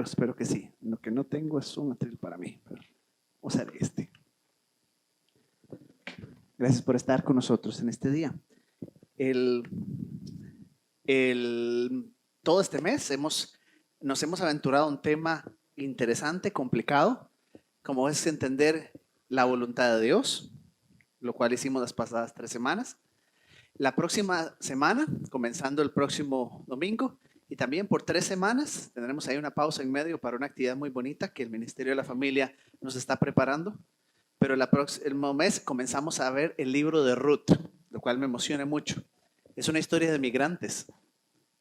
espero que sí. Lo que no tengo es un atril para mí, pero usaré este. Gracias por estar con nosotros en este día. Todo este mes nos hemos aventurado a un tema interesante, complicado, como es entender la voluntad de Dios, lo cual hicimos las pasadas 3 semanas. La próxima semana, comenzando el próximo domingo, y también por 3 semanas, tendremos ahí una pausa en medio para una actividad muy bonita que el Ministerio de la Familia nos está preparando. Pero el próximo mes comenzamos a ver el libro de Ruth, lo cual me emociona mucho. Es una historia de migrantes,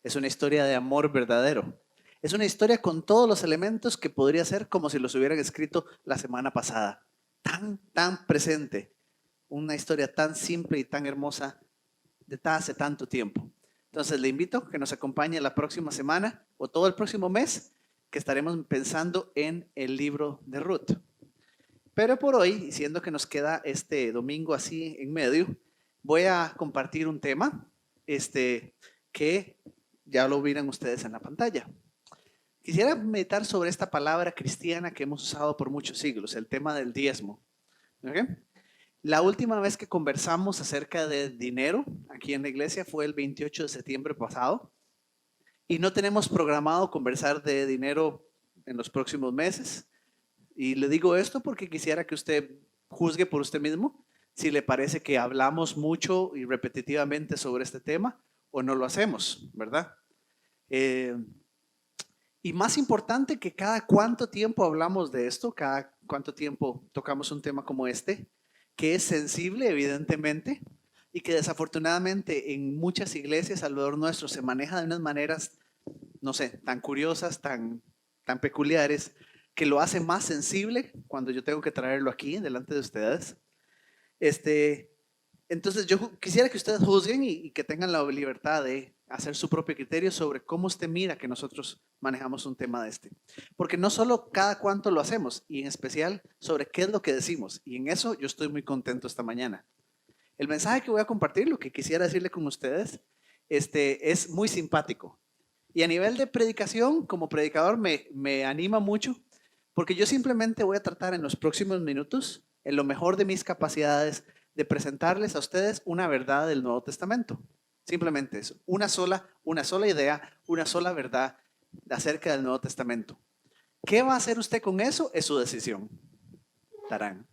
es una historia de amor verdadero. Es una historia con todos los elementos que podría ser como si los hubieran escrito la semana pasada. Tan presente. Una historia tan simple y tan hermosa de hace tanto tiempo. Entonces le invito a que nos acompañe la próxima semana o todo el próximo mes que estaremos pensando en el libro de Ruth. Pero por hoy, siendo que nos queda este domingo así en medio, voy a compartir un tema que ya lo verán ustedes en la pantalla. Quisiera meditar sobre esta palabra cristiana que hemos usado por muchos siglos, el tema del diezmo. ¿Okay? La última vez que conversamos acerca de dinero aquí en la iglesia fue el 28 de septiembre pasado y no tenemos programado conversar de dinero en los próximos meses. Y le digo esto porque quisiera que usted juzgue por usted mismo si le parece que hablamos mucho y repetitivamente sobre este tema o no lo hacemos, ¿verdad? Y más importante que cada cuánto tiempo hablamos de esto, cada cuánto tiempo tocamos un tema como este, que es sensible evidentemente y que desafortunadamente en muchas iglesias alrededor nuestro se maneja de unas maneras, no sé, tan curiosas, tan peculiares, que lo hace más sensible cuando yo tengo que traerlo aquí delante de ustedes. Entonces yo quisiera que ustedes juzguen y que tengan la libertad de hacer su propio criterio sobre cómo usted mira que nosotros manejamos un tema de este. Porque no solo cada cuánto lo hacemos, y en especial sobre qué es lo que decimos. Y en eso yo estoy muy contento esta mañana. El mensaje que voy a compartir, lo que quisiera decirle con ustedes, es muy simpático. Y a nivel de predicación, como predicador, me anima mucho, porque yo simplemente voy a tratar en los próximos minutos, en lo mejor de mis capacidades, de presentarles a ustedes una verdad del Nuevo Testamento. Simplemente eso, una sola idea, una sola verdad acerca del Nuevo Testamento. ¿Qué va a hacer usted con eso? Es su decisión. Tarán.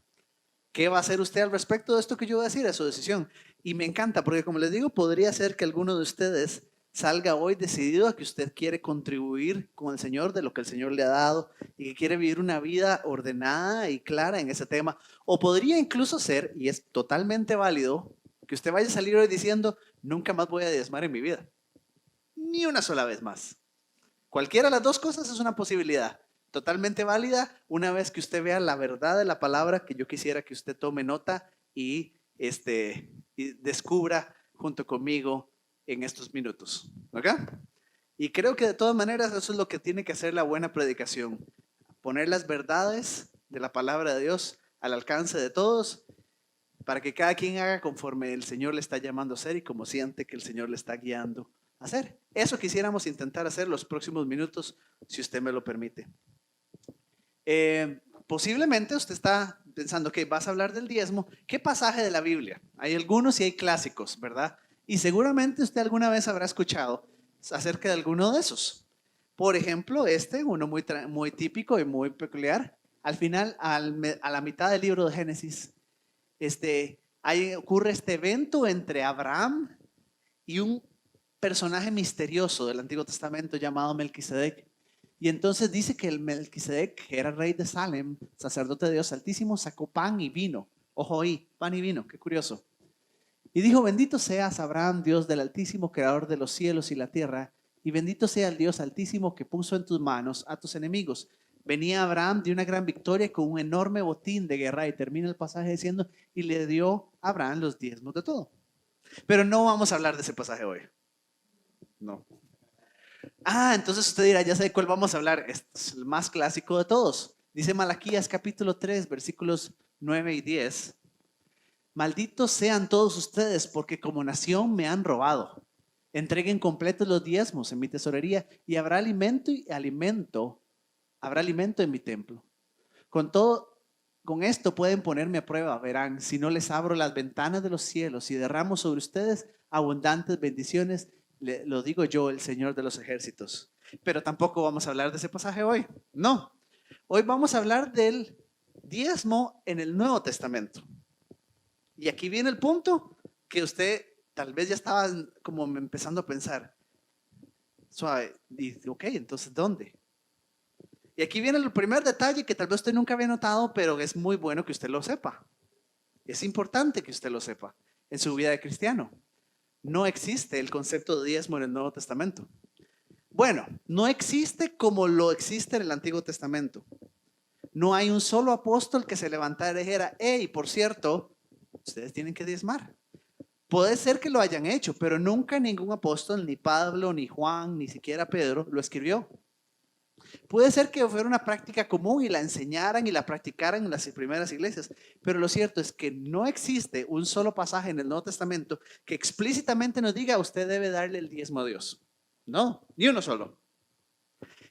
¿Qué va a hacer usted al respecto de esto que yo voy a decir? Es su decisión. Y me encanta porque, como les digo, podría ser que alguno de ustedes salga hoy decidido a que usted quiere contribuir con el Señor de lo que el Señor le ha dado y que quiere vivir una vida ordenada y clara en ese tema. O podría incluso ser, y es totalmente válido, que usted vaya a salir hoy diciendo, nunca más voy a diezmar en mi vida. Ni una sola vez más. Cualquiera de las dos cosas es una posibilidad. Totalmente válida una vez que usted vea la verdad de la palabra, que yo quisiera que usted tome nota y descubra junto conmigo en estos minutos. ¿Ok? Y creo que de todas maneras eso es lo que tiene que hacer la buena predicación. Poner las verdades de la palabra de Dios al alcance de todos para que cada quien haga conforme el Señor le está llamando a hacer y como siente que el Señor le está guiando a hacer. Eso quisiéramos intentar hacer los próximos minutos, si usted me lo permite. Posiblemente usted está pensando que vas a hablar del diezmo. ¿Qué pasaje de la Biblia? Hay algunos y hay clásicos, ¿verdad? Y seguramente usted alguna vez habrá escuchado acerca de alguno de esos. Por ejemplo, uno muy típico y muy peculiar. Al final, a la mitad del libro de Génesis, ocurre este evento entre Abraham y un personaje misterioso del Antiguo Testamento llamado Melquisedec. Y entonces dice que el Melquisedec, que era rey de Salem, sacerdote de Dios Altísimo, sacó pan y vino. Ojo ahí, pan y vino, qué curioso. Y dijo, bendito seas Abraham, Dios del Altísimo, creador de los cielos y la tierra, y bendito sea el Dios Altísimo que puso en tus manos a tus enemigos. Venía Abraham de una gran victoria con un enorme botín de guerra, y termina el pasaje diciendo, y le dio a Abraham los diezmos de todo. Pero no vamos a hablar de ese pasaje hoy. No. Entonces usted dirá, ya sé de cuál vamos a hablar. Este es el más clásico de todos. Dice Malaquías capítulo 3, versículos 9 y 10. Malditos sean todos ustedes porque como nación me han robado. Entreguen completos los diezmos en mi tesorería y habrá alimento habrá alimento en mi templo. Con todo, con esto pueden ponerme a prueba, verán, si no les abro las ventanas de los cielos y derramo sobre ustedes abundantes bendiciones, lo digo yo, el Señor de los ejércitos. Pero tampoco vamos a hablar de ese pasaje hoy. No, hoy vamos a hablar del diezmo en el Nuevo Testamento. Y aquí viene el punto que usted tal vez ya estaba como empezando a pensar. Suave, y ok, entonces ¿dónde? Y aquí viene el primer detalle que tal vez usted nunca había notado, pero es muy bueno que usted lo sepa. Es importante que usted lo sepa en su vida de cristiano. No existe el concepto de diezmo en el Nuevo Testamento. Bueno, no existe como lo existe en el Antiguo Testamento. No hay un solo apóstol que se levantara y dijera, hey, por cierto, ustedes tienen que diezmar. Puede ser que lo hayan hecho, pero nunca ningún apóstol, ni Pablo, ni Juan, ni siquiera Pedro, lo escribió. Puede ser que fuera una práctica común y la enseñaran y la practicaran en las primeras iglesias, pero lo cierto es que no existe un solo pasaje en el Nuevo Testamento que explícitamente nos diga usted debe darle el diezmo a Dios. No, ni uno solo.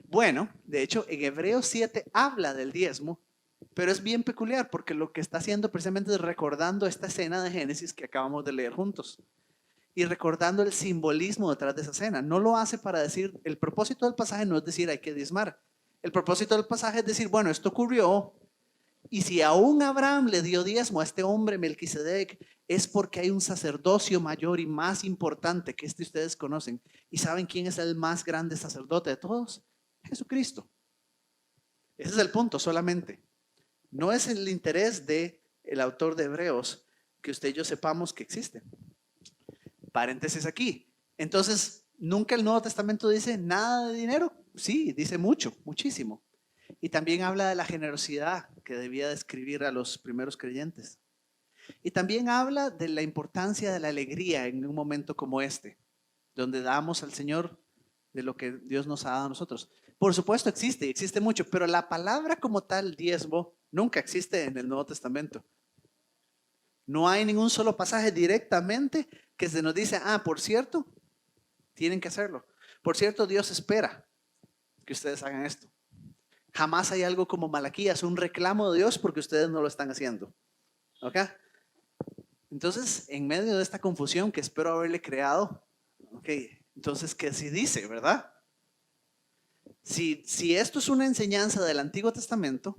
Bueno, de hecho, en Hebreos 7 habla del diezmo, pero es bien peculiar porque lo que está haciendo precisamente es recordando esta escena de Génesis que acabamos de leer juntos y recordando el simbolismo detrás de esa escena. No lo hace para decir, el propósito del pasaje no es decir hay que diezmar. El propósito del pasaje es decir, bueno, esto ocurrió y si aún Abraham le dio diezmo a este hombre Melquisedec, es porque hay un sacerdocio mayor y más importante que este ustedes conocen. ¿Y saben quién es el más grande sacerdote de todos? Jesucristo. Ese es el punto solamente. No es el interés del autor de Hebreos que usted y yo sepamos que existe. Paréntesis aquí. Entonces, ¿nunca el Nuevo Testamento dice nada de dinero? Sí, dice mucho, muchísimo. Y también habla de la generosidad que debía describir a los primeros creyentes. Y también habla de la importancia de la alegría en un momento como este, donde damos al Señor de lo que Dios nos ha dado a nosotros. Por supuesto existe mucho, pero la palabra como tal, diezmo, nunca existe en el Nuevo Testamento. No hay ningún solo pasaje directamente que se nos dice, por cierto, tienen que hacerlo. Por cierto, Dios espera que ustedes hagan esto. Jamás hay algo como Malaquías, un reclamo de Dios porque ustedes no lo están haciendo. ¿Ok? Entonces, en medio de esta confusión que espero haberle creado, ok, entonces, ¿qué sí dice, verdad? Si esto es una enseñanza del Antiguo Testamento,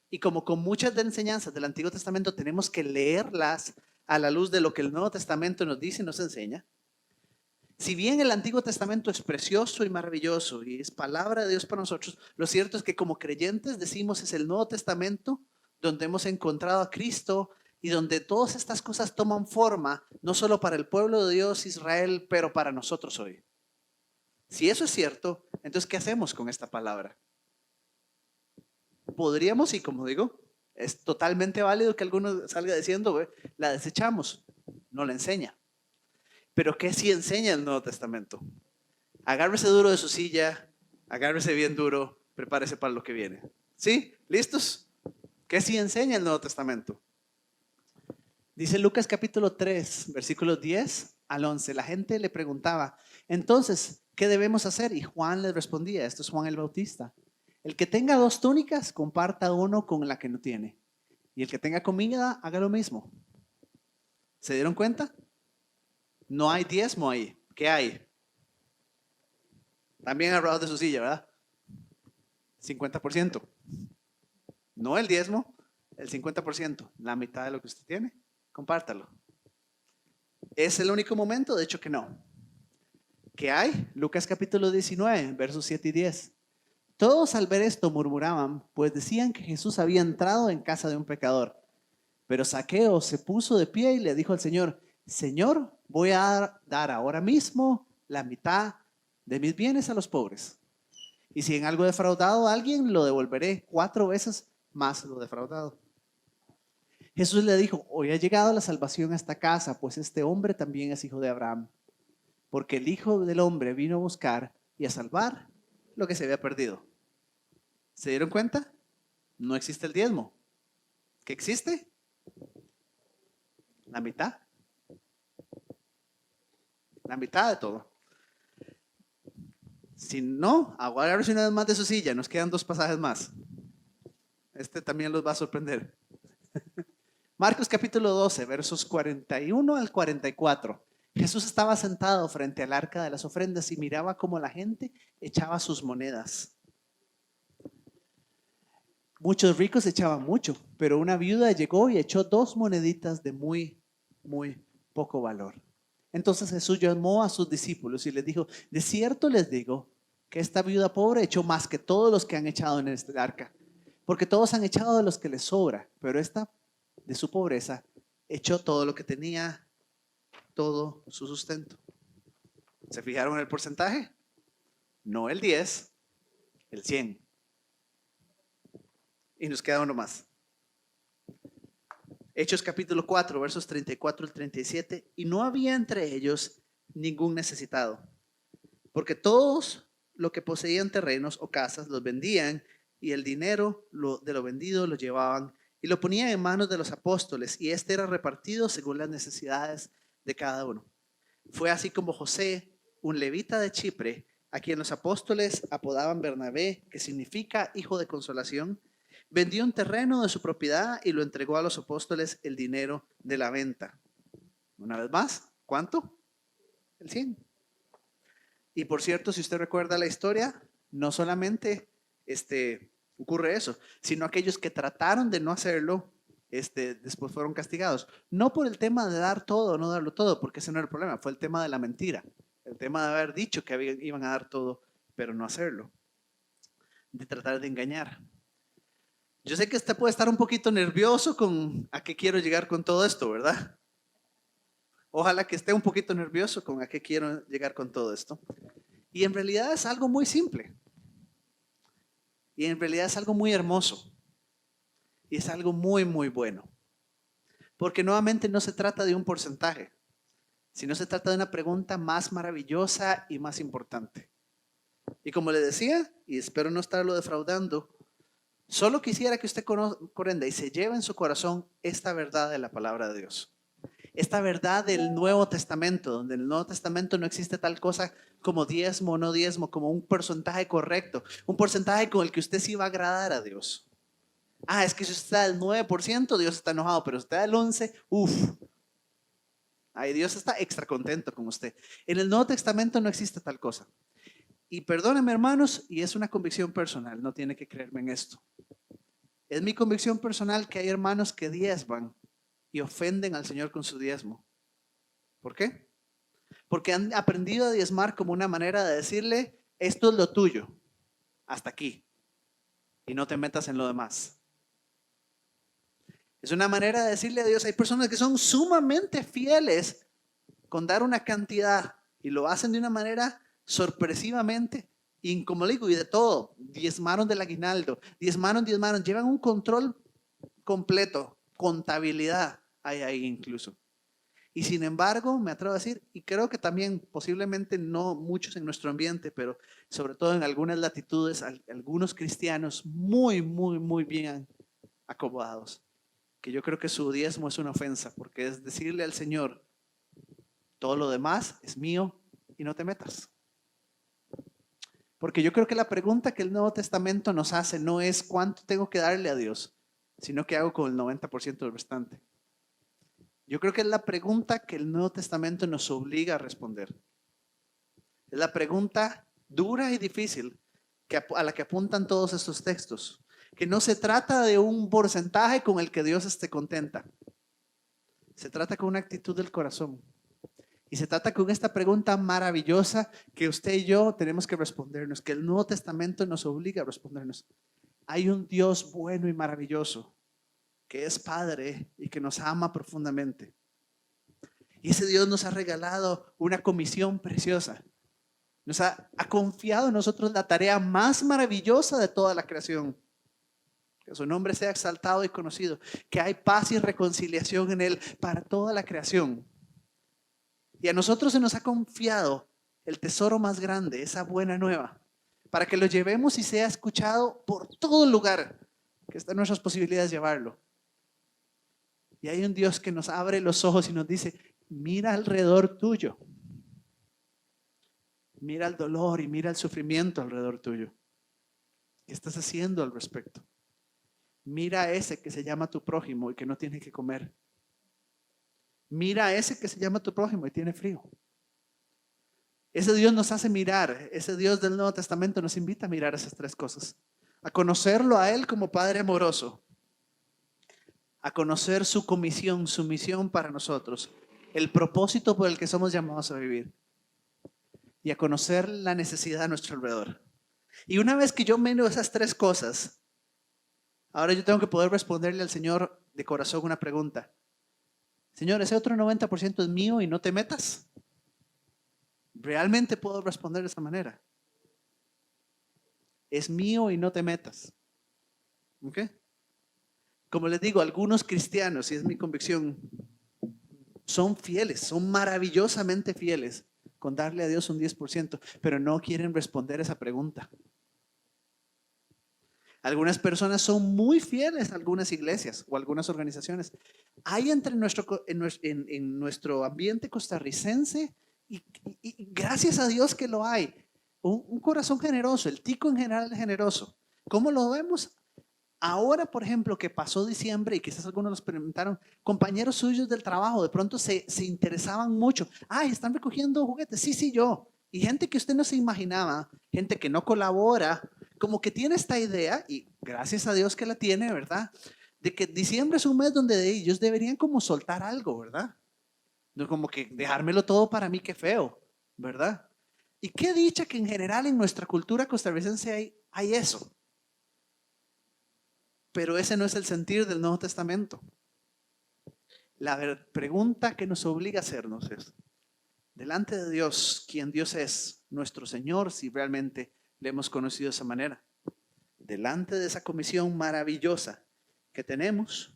y como con muchas de las enseñanzas del Antiguo Testamento tenemos que leerlas a la luz de lo que el Nuevo Testamento nos dice y nos enseña, si bien el Antiguo Testamento es precioso y maravilloso y es palabra de Dios para nosotros, lo cierto es que como creyentes decimos es el Nuevo Testamento donde hemos encontrado a Cristo y donde todas estas cosas toman forma, no solo para el pueblo de Dios, Israel, pero para nosotros hoy. Si eso es cierto, entonces ¿qué hacemos con esta palabra? Podríamos, y como digo, es totalmente válido que alguno salga diciendo, la desechamos, no la enseña. Pero ¿qué sí enseña el Nuevo Testamento? Agárrese duro de su silla, agárrese bien duro, prepárese para lo que viene. ¿Sí? ¿Listos? ¿Qué sí enseña el Nuevo Testamento? Dice Lucas capítulo 3, versículos 10 al 11. La gente le preguntaba, entonces, ¿qué debemos hacer? Y Juan les respondía, esto es Juan el Bautista. El que tenga 2 túnicas, comparta uno con la que no tiene. Y el que tenga comida, haga lo mismo. ¿Se dieron cuenta? No hay diezmo ahí. ¿Qué hay? También agarrados de su silla, ¿verdad? 50%. No el diezmo, el 50%. La mitad de lo que usted tiene, compártalo. ¿Es el único momento? De hecho que no. ¿Qué hay? Lucas capítulo 19, versos 7 y 10. Todos al ver esto murmuraban, pues decían que Jesús había entrado en casa de un pecador. Pero Zaqueo se puso de pie y le dijo al Señor, Señor, voy a dar ahora mismo la mitad de mis bienes a los pobres. Y si en algo he defraudado a alguien, lo devolveré 4 veces más lo defraudado. Jesús le dijo, hoy ha llegado la salvación a esta casa, pues este hombre también es hijo de Abraham. Porque el Hijo del Hombre vino a buscar y a salvar lo que se había perdido. ¿Se dieron cuenta? No existe el diezmo. ¿Qué existe? La mitad. La mitad de todo. Si no, agárrese una vez más de su silla. Nos quedan 2 pasajes más. Este también los va a sorprender. Marcos capítulo 12, versos 41 al 44. Jesús estaba sentado frente al arca de las ofrendas y miraba cómo la gente echaba sus monedas. Muchos ricos echaban mucho, pero una viuda llegó y echó 2 moneditas de muy poco valor. Entonces Jesús llamó a sus discípulos y les dijo: de cierto les digo que esta viuda pobre echó más que todos los que han echado en este arca, porque todos han echado de los que les sobra, pero esta, de su pobreza, echó todo lo que tenía, todo su sustento. ¿Se fijaron en el porcentaje? No el 10, el 100. Y nos queda uno más. Hechos capítulo 4, versos 34 al 37. Y no había entre ellos ningún necesitado, porque todos los que poseían terrenos o casas los vendían, y el dinero de lo vendido lo llevaban y lo ponían en manos de los apóstoles, y este era repartido según las necesidades de cada uno. Fue así como José, un levita de Chipre, a quien los apóstoles apodaban Bernabé, que significa hijo de consolación, vendió un terreno de su propiedad y lo entregó a los apóstoles el dinero de la venta. Una vez más, ¿cuánto? El 100. Y por cierto, si usted recuerda la historia, no solamente ocurre eso, sino aquellos que trataron de no hacerlo, después fueron castigados. No por el tema de dar todo o no darlo todo, porque ese no era el problema, fue el tema de la mentira. El tema de haber dicho que iban a dar todo, pero no hacerlo. De tratar de engañar. Yo sé que usted puede estar un poquito nervioso con a qué quiero llegar con todo esto, ¿verdad? Ojalá que esté un poquito nervioso con a qué quiero llegar con todo esto. Y en realidad es algo muy simple. Y en realidad es algo muy hermoso. Y es algo muy bueno. Porque nuevamente no se trata de un porcentaje, sino se trata de una pregunta más maravillosa y más importante. Y como le decía, y espero no estarlo defraudando, solo quisiera que usted comprenda y se lleve en su corazón esta verdad de la palabra de Dios. Esta verdad del Nuevo Testamento, donde en el Nuevo Testamento no existe tal cosa como diezmo o no diezmo, como un porcentaje correcto, un porcentaje con el que usted sí va a agradar a Dios. Es que si usted da el 9%, Dios está enojado, pero si usted da el 11%, ay, Dios está extra contento con usted. En el Nuevo Testamento no existe tal cosa. Y perdónenme, hermanos, y es una convicción personal, no tiene que creerme en esto. Es mi convicción personal que hay hermanos que diezman y ofenden al Señor con su diezmo. ¿Por qué? Porque han aprendido a diezmar como una manera de decirle: esto es lo tuyo, hasta aquí, y no te metas en lo demás. Es una manera de decirle a Dios. Hay personas que son sumamente fieles con dar una cantidad y lo hacen de una manera sorpresivamente, y como le digo, y de todo, diezmaron del aguinaldo, diezmaron, llevan un control completo, contabilidad hay ahí incluso. Y sin embargo, me atrevo a decir, y creo que también posiblemente no muchos en nuestro ambiente, pero sobre todo en algunas latitudes, algunos cristianos muy bien acomodados, que yo creo que su diezmo es una ofensa, porque es decirle al Señor: todo lo demás es mío y no te metas. Porque yo creo que la pregunta que el Nuevo Testamento nos hace no es cuánto tengo que darle a Dios, sino qué hago con el 90% del restante. Yo creo que es la pregunta que el Nuevo Testamento nos obliga a responder. Es la pregunta dura y difícil a la que apuntan todos estos textos. Que no se trata de un porcentaje con el que Dios esté contenta. Se trata con una actitud del corazón. Y se trata con esta pregunta maravillosa que usted y yo tenemos que respondernos, que el Nuevo Testamento nos obliga a respondernos. Hay un Dios bueno y maravilloso, que es Padre y que nos ama profundamente. Y ese Dios nos ha regalado una comisión preciosa. Nos ha confiado en nosotros la tarea más maravillosa de toda la creación. Que su nombre sea exaltado y conocido. Que hay paz y reconciliación en Él para toda la creación. Y a nosotros se nos ha confiado el tesoro más grande, esa buena nueva, para que lo llevemos y sea escuchado por todo lugar, que está en nuestras posibilidades llevarlo. Y hay un Dios que nos abre los ojos y nos dice: mira alrededor tuyo. Mira el dolor y mira el sufrimiento alrededor tuyo. ¿Qué estás haciendo al respecto? Mira a ese que se llama tu prójimo y que no tiene que comer. Mira a ese que se llama tu prójimo y tiene frío. Ese Dios nos hace mirar, ese Dios del Nuevo Testamento nos invita a mirar esas tres cosas. A conocerlo a Él como Padre amoroso. A conocer su comisión, su misión para nosotros. El propósito por el que somos llamados a vivir. Y a conocer la necesidad a nuestro alrededor. Y una vez que yo miro esas tres cosas, ahora yo tengo que poder responderle al Señor de corazón una pregunta. Señor, ese otro 90% es mío y no te metas. ¿Realmente puedo responder de esa manera? Es mío y no te metas. ¿Ok? Como les digo, algunos cristianos, y es mi convicción, son fieles, son maravillosamente fieles con darle a Dios un 10%, pero no quieren responder esa pregunta. Algunas personas son muy fieles a algunas iglesias o algunas organizaciones. Hay en nuestro ambiente costarricense, y gracias a Dios que lo hay, un corazón generoso, el tico en general es generoso. ¿Cómo lo vemos? Ahora, por ejemplo, que pasó diciembre y quizás algunos los experimentaron, compañeros suyos del trabajo de pronto se interesaban mucho. Ay, están recogiendo juguetes. Sí, sí, yo. Y gente que usted no se imaginaba, gente que no colabora, como que tiene esta idea, y gracias a Dios que la tiene, ¿verdad? De que diciembre es un mes donde ellos deberían como soltar algo, ¿verdad? No como que dejármelo todo para mí, qué feo, ¿verdad? Y qué dicha que en general en nuestra cultura costarricense hay eso. Pero ese no es el sentir del Nuevo Testamento. La pregunta que nos obliga a hacernos es, delante de Dios, quien Dios es, nuestro Señor, si realmente le hemos conocido de esa manera, delante de esa comisión maravillosa que tenemos,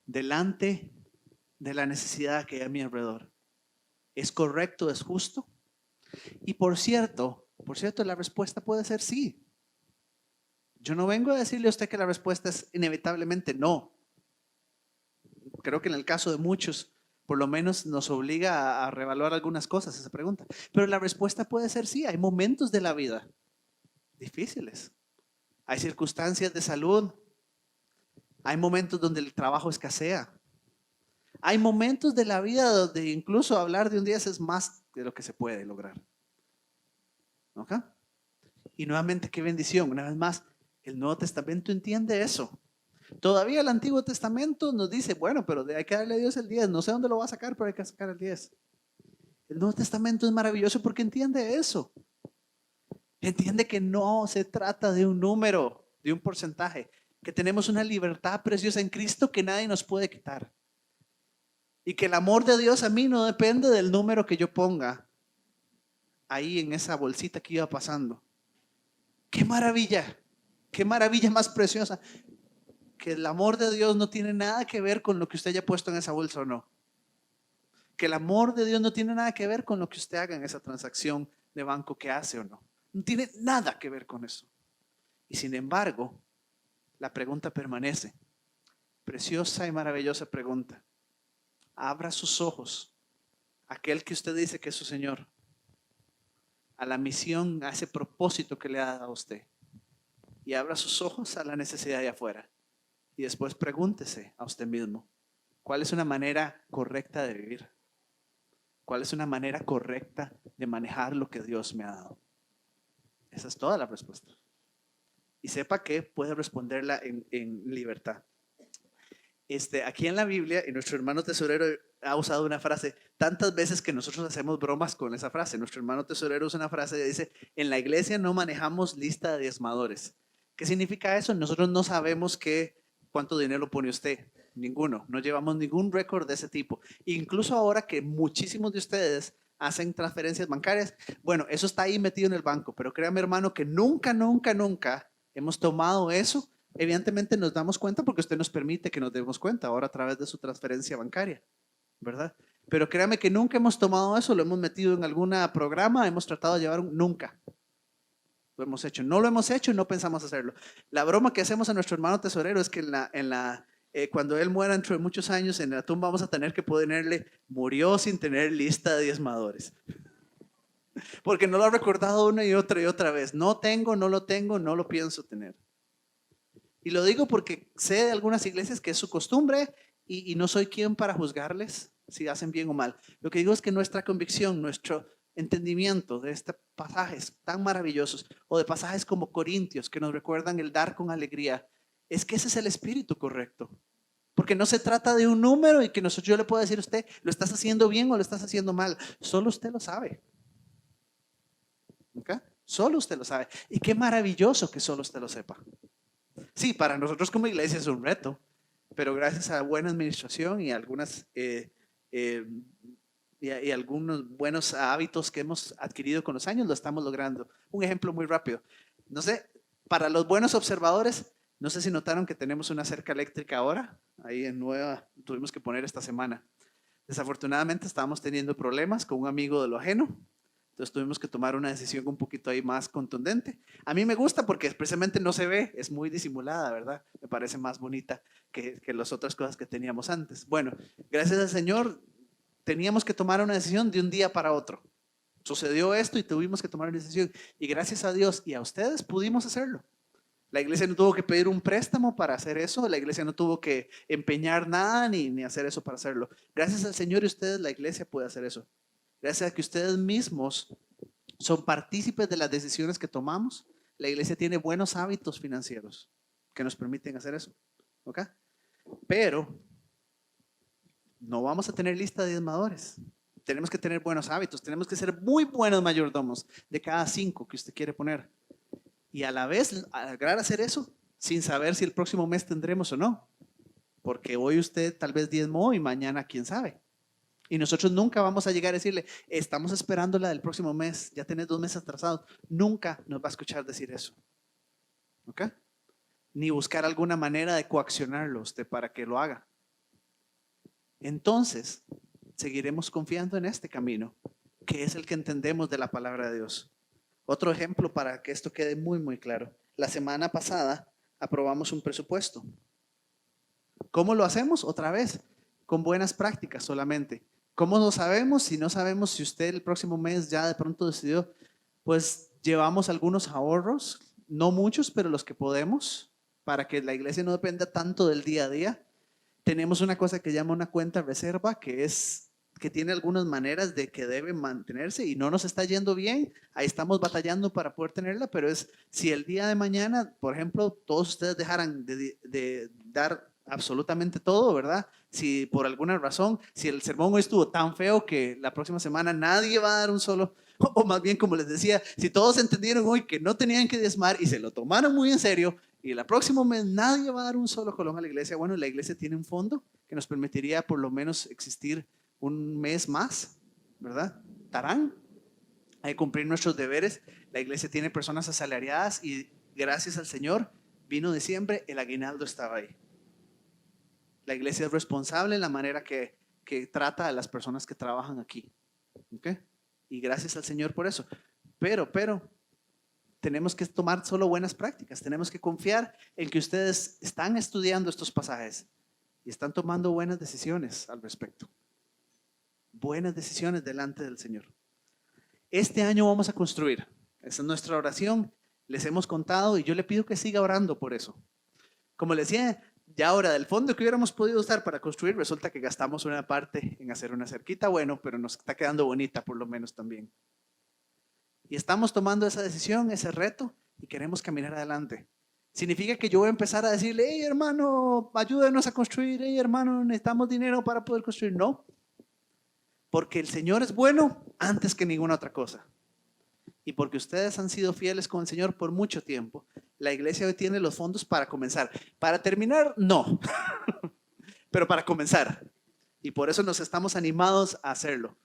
delante de la necesidad que hay a mi alrededor, ¿es correcto, es justo? Y por cierto, la respuesta puede ser sí. Yo no vengo a decirle a usted que la respuesta es inevitablemente no. Creo que en el caso de muchos, por lo menos nos obliga a reevaluar algunas cosas esa pregunta. Pero la respuesta puede ser sí. Hay momentos de la vida difíciles. Hay circunstancias de salud. Hay momentos donde el trabajo escasea. Hay momentos de la vida donde incluso hablar de un día es más de lo que se puede lograr. ¿Ok? Y nuevamente, qué bendición. Una vez más, el Nuevo Testamento entiende eso. Todavía el Antiguo Testamento nos dice, bueno, pero hay que darle a Dios el 10. No sé dónde lo va a sacar, pero hay que sacar el 10. El Nuevo Testamento es maravilloso porque entiende eso. Entiende que no se trata de un número, de un porcentaje, que tenemos una libertad preciosa en Cristo que nadie nos puede quitar. Y que el amor de Dios a mí no depende del número que yo ponga ahí en esa bolsita que iba pasando. ¡Qué maravilla! ¡Qué maravilla más preciosa! Que el amor de Dios no tiene nada que ver con lo que usted haya puesto en esa bolsa o no. Que el amor de Dios no tiene nada que ver con lo que usted haga en esa transacción de banco que hace o no. No tiene nada que ver con eso. Y sin embargo, la pregunta permanece. Preciosa y maravillosa pregunta. Abra sus ojos a aquel que usted dice que es su Señor, a la misión, a ese propósito que le ha dado a usted. Y abra sus ojos a la necesidad de afuera. Y después pregúntese a usted mismo, ¿cuál es una manera correcta de vivir? ¿Cuál es una manera correcta de manejar lo que Dios me ha dado? Esa es toda la respuesta. Y sepa que puede responderla en libertad. Aquí en la Biblia, y nuestro hermano tesorero ha usado una frase tantas veces que nosotros hacemos bromas con esa frase. Nuestro hermano tesorero usa una frase que dice, en la iglesia no manejamos lista de diezmadores. ¿Qué significa eso? Nosotros no sabemos cuánto dinero pone usted. Ninguno. No llevamos ningún récord de ese tipo. Incluso ahora que muchísimos de ustedes hacen transferencias bancarias, bueno, eso está ahí metido en el banco, pero créame hermano que nunca hemos tomado eso. Evidentemente nos damos cuenta porque usted nos permite que nos demos cuenta ahora a través de su transferencia bancaria, ¿verdad? Pero créame que nunca hemos tomado eso, lo hemos metido en algún programa, hemos tratado de llevar nunca. Lo hemos hecho, no lo hemos hecho y no pensamos hacerlo. La broma que hacemos a nuestro hermano tesorero es que cuando él muera dentro de muchos años en la tumba vamos a tener que ponerle, murió sin tener lista de diezmadores. Porque no lo ha recordado una y otra vez. No tengo, no lo tengo, no lo pienso tener. Y lo digo porque sé de algunas iglesias que es su costumbre y no soy quien para juzgarles si hacen bien o mal. Lo que digo es que nuestra convicción, nuestro entendimiento de estos pasajes tan maravillosos o de pasajes como Corintios que nos recuerdan el dar con alegría, es que ese es el espíritu correcto. Porque no se trata de un número y que yo le pueda decir a usted, lo estás haciendo bien o lo estás haciendo mal. Solo usted lo sabe. ¿Okay? Solo usted lo sabe. Y qué maravilloso que solo usted lo sepa. Sí, para nosotros como iglesia es un reto, pero gracias a buena administración y eh, y algunos buenos hábitos que hemos adquirido con los años, lo estamos logrando. Un ejemplo muy rápido. No sé, para los buenos observadores, no sé si notaron que tenemos una cerca eléctrica ahora, ahí en nueva, tuvimos que poner esta semana. Desafortunadamente estábamos teniendo problemas con un amigo de lo ajeno. Entonces tuvimos que tomar una decisión un poquito ahí más contundente. A mí me gusta porque precisamente no se ve, es muy disimulada, ¿verdad? Me parece más bonita que las otras cosas que teníamos antes. Bueno, gracias al Señor teníamos que tomar una decisión de un día para otro. Sucedió esto y tuvimos que tomar una decisión. Y gracias a Dios y a ustedes pudimos hacerlo. La iglesia no tuvo que pedir un préstamo para hacer eso, la iglesia no tuvo que empeñar nada ni hacer eso para hacerlo. Gracias al Señor y ustedes, la iglesia puede hacer eso. Gracias a que ustedes mismos son partícipes de las decisiones que tomamos, la iglesia tiene buenos hábitos financieros que nos permiten hacer eso. ¿Ok? Pero no vamos a tener lista de diezmadores. Tenemos que tener buenos hábitos, tenemos que ser muy buenos mayordomos de cada 5 que usted quiere poner. Y a la vez lograr hacer eso sin saber si el próximo mes tendremos o no. Porque hoy usted tal vez diezmó y mañana quién sabe. Y nosotros nunca vamos a llegar a decirle, estamos esperando la del próximo mes, ya tenés 2 meses atrasados. Nunca nos va a escuchar decir eso. ¿Ok? Ni buscar alguna manera de coaccionarlo usted para que lo haga. Entonces, seguiremos confiando en este camino, que es el que entendemos de la palabra de Dios. Otro ejemplo para que esto quede muy, muy claro. La semana pasada aprobamos un presupuesto. ¿Cómo lo hacemos? Otra vez, con buenas prácticas solamente. ¿Cómo lo sabemos? Si no sabemos si usted el próximo mes ya de pronto decidió, pues llevamos algunos ahorros, no muchos, pero los que podemos, para que la iglesia no dependa tanto del día a día. Tenemos una cosa que llama una cuenta reserva, que tiene algunas maneras de que debe mantenerse y no nos está yendo bien. Ahí estamos batallando para poder tenerla, pero es si el día de mañana, por ejemplo, todos ustedes dejaran de dar absolutamente todo, ¿verdad? Si por alguna razón, si el sermón hoy estuvo tan feo que la próxima semana nadie va a dar un solo, o más bien como les decía, si todos entendieron hoy que no tenían que diezmar y se lo tomaron muy en serio, y el próximo mes nadie va a dar un solo colón a la iglesia, bueno, la iglesia tiene un fondo que nos permitiría por lo menos existir un mes más, ¿verdad? Tarán, hay que cumplir nuestros deberes. La iglesia tiene personas asalariadas y gracias al Señor, vino diciembre, el aguinaldo estaba ahí. La iglesia es responsable en la manera que trata a las personas que trabajan aquí. ¿Ok? Y gracias al Señor por eso. Pero, tenemos que tomar solo buenas prácticas. Tenemos que confiar en que ustedes están estudiando estos pasajes y están tomando buenas decisiones al respecto. Buenas decisiones delante del Señor. Este año vamos a construir. Esa es nuestra oración. Les hemos contado y yo le pido que siga orando por eso. Como les decía, ya ahora del fondo que hubiéramos podido usar para construir, resulta que gastamos una parte en hacer una cerquita, bueno, pero nos está quedando bonita por lo menos también. Y estamos tomando esa decisión, ese reto, y queremos caminar adelante. Significa que yo voy a empezar a decirle, hey hermano, ayúdenos a construir, hey hermano, necesitamos dinero para poder construir. No, porque el Señor es bueno antes que ninguna otra cosa. Y porque ustedes han sido fieles con el Señor por mucho tiempo, la iglesia hoy tiene los fondos para comenzar. Para terminar, no, pero para comenzar. Y por eso nos estamos animados a hacerlo.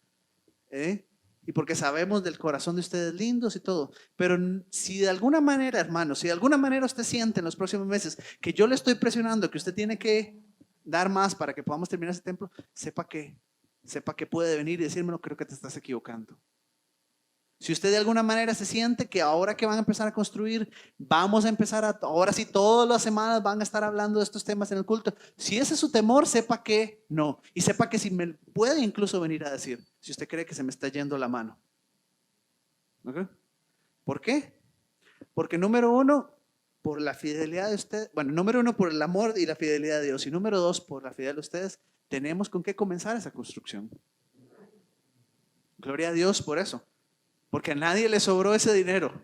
Y porque sabemos del corazón de ustedes lindos y todo. Pero si de alguna manera, hermano, si de alguna manera usted siente en los próximos meses que yo le estoy presionando, que usted tiene que dar más para que podamos terminar ese templo, sepa que puede venir y decírmelo, creo que te estás equivocando. Si usted de alguna manera se siente que ahora que van a empezar a construir, vamos a empezar ahora sí todas las semanas van a estar hablando de estos temas en el culto. Si ese es su temor, sepa que no. Y sepa que si me puede incluso venir a decir, si usted cree que se me está yendo la mano. ¿Ok? ¿Por qué? Porque número uno, por la fidelidad de ustedes. Bueno, número uno, por el amor y la fidelidad de Dios. Y número dos, por la fidelidad de ustedes, tenemos con qué comenzar esa construcción. Gloria a Dios por eso. Porque a nadie le sobró ese dinero.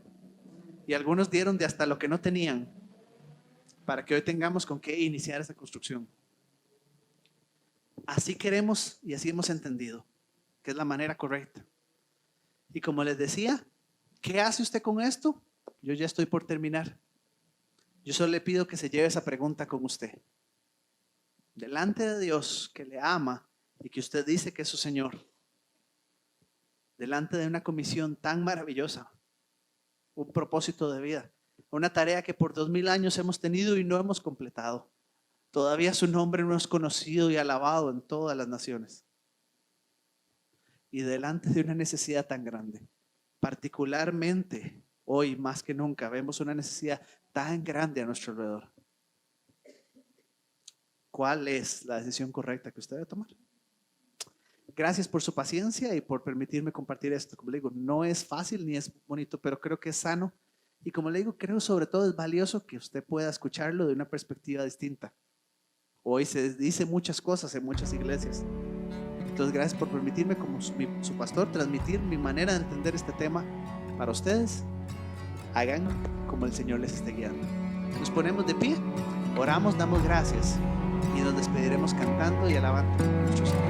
Y algunos dieron de hasta lo que no tenían para que hoy tengamos con qué iniciar esa construcción. Así queremos y así hemos entendido que es la manera correcta. Y como les decía, ¿qué hace usted con esto? Yo ya estoy por terminar. Yo solo le pido que se lleve esa pregunta con usted. Delante de Dios que le ama y que usted dice que es su Señor. Delante de una comisión tan maravillosa. Un propósito de vida. Una tarea que por 2000 años hemos tenido y no hemos completado. Todavía su nombre no es conocido y alabado en todas las naciones. Y delante de una necesidad tan grande, particularmente hoy más que nunca, vemos una necesidad tan grande a nuestro alrededor. ¿Cuál es la decisión correcta que usted debe tomar? Gracias por su paciencia y por permitirme compartir esto. Como le digo, no es fácil ni es bonito, pero creo que es sano. Y como le digo, creo sobre todo es valioso que usted pueda escucharlo de una perspectiva distinta. Hoy se dice muchas cosas en muchas iglesias. Entonces, gracias por permitirme, como su pastor, transmitir mi manera de entender este tema para ustedes. Hagan como el Señor les esté guiando. Nos ponemos de pie, oramos, damos gracias y nos despediremos cantando y alabando a nuestro Señor.